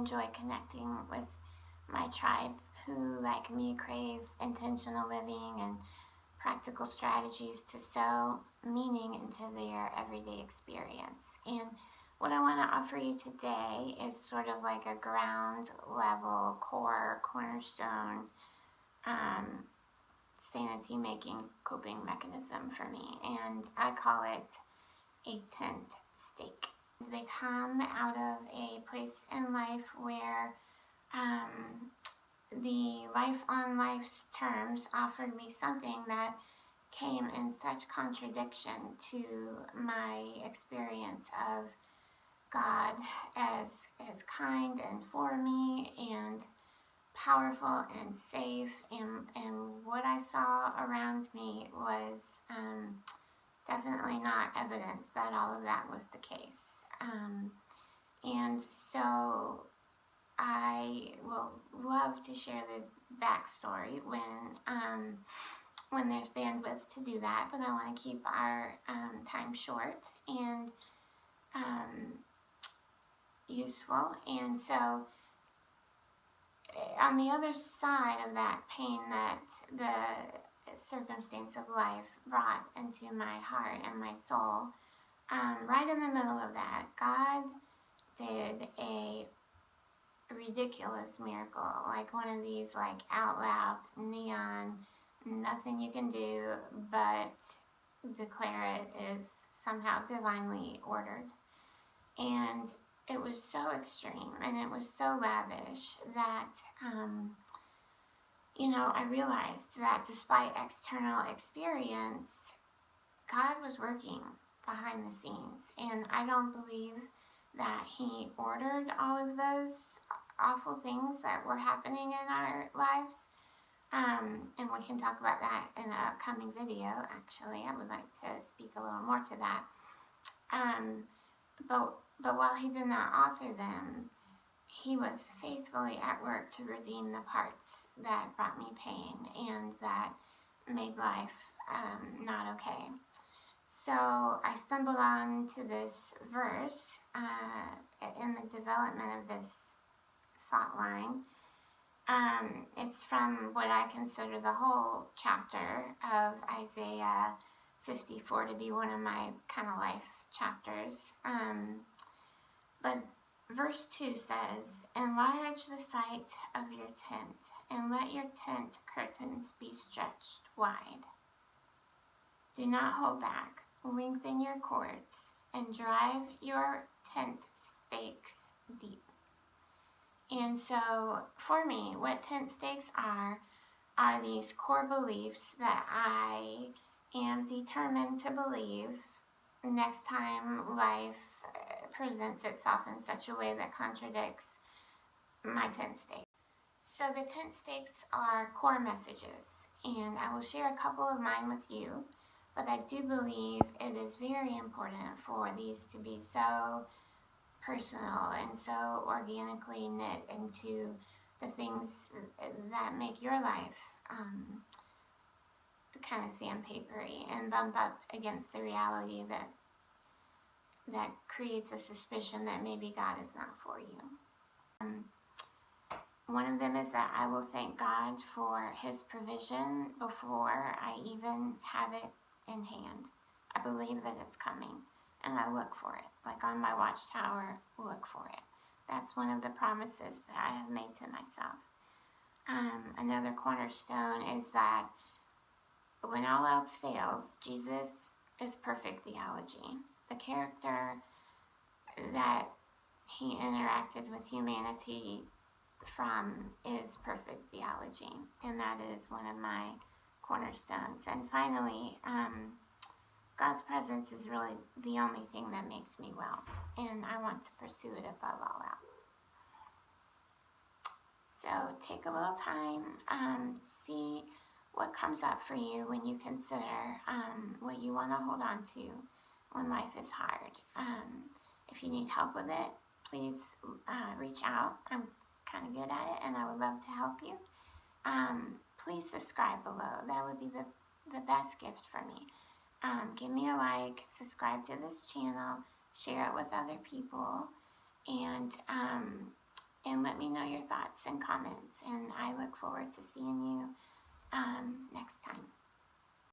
enjoy connecting with my tribe who, like me, crave intentional living and practical strategies to sow meaning into their everyday experience. And what I want to offer you today is sort of like a ground level core cornerstone sanity making coping mechanism for me, and I call it a tent stake. They come out of a place in life where the life on life's terms offered me something that came in such contradiction to my experience of God as kind and for me and powerful and safe, and what I saw around me was definitely not evidence that all of that was the case. And so I will love to share the backstory when there's bandwidth to do that, but I want to keep our time short and useful. And so on the other side of that pain that the circumstance of life brought into my heart and my soul, right in the middle of that, God did a ridiculous miracle, like one of these like out loud neon, nothing you can do but declare it is somehow divinely ordered. And it was so extreme and it was so lavish that I realized that despite external experience, God was working behind the scenes, and I don't believe that He ordered all of those awful things that were happening in our lives. And we can talk about that in an upcoming video. Actually, I would like to speak a little more to that. But while He did not author them, He was faithfully at work to redeem the parts that brought me pain and that made life not okay. So I stumbled onto this verse in the development of this thought line. It's from what I consider the whole chapter of Isaiah 54 to be one of my kind of life chapters. But verse 2 says, "Enlarge the sight of your tent, and let your tent curtains be stretched wide. Do not hold back, lengthen your cords, and drive your tent stakes deep." And so for me, what tent stakes are these core beliefs that I am determined to believe next time life presents itself in such a way that contradicts my tent stake. So the tent stakes are core messages, and I will share a couple of mine with you, but I do believe it is very important for these to be so personal and so organically knit into the things that make your life kind of sandpapery and bump up against the reality that creates a suspicion that maybe God is not for you. One of them is that I will thank God for His provision before I even have it in hand. I believe that it's coming, and I look for it. Like on my watchtower, look for it. That's one of the promises that I have made to myself. Another cornerstone is that when all else fails, Jesus is perfect theology. The character that He interacted with humanity from is perfect theology, and that is one of my cornerstones. And finally, God's presence is really the only thing that makes me well, and I want to pursue it above all else. So take a little time, see what comes up for you when you consider what you want to hold on to when life is hard. If you need help with it, please reach out. I'm kind of good at it, and I would love to help you. Please subscribe below. That would be the best gift for me. Give me a like, subscribe to this channel, share it with other people, and and let me know your thoughts and comments. And I look forward to seeing you next time.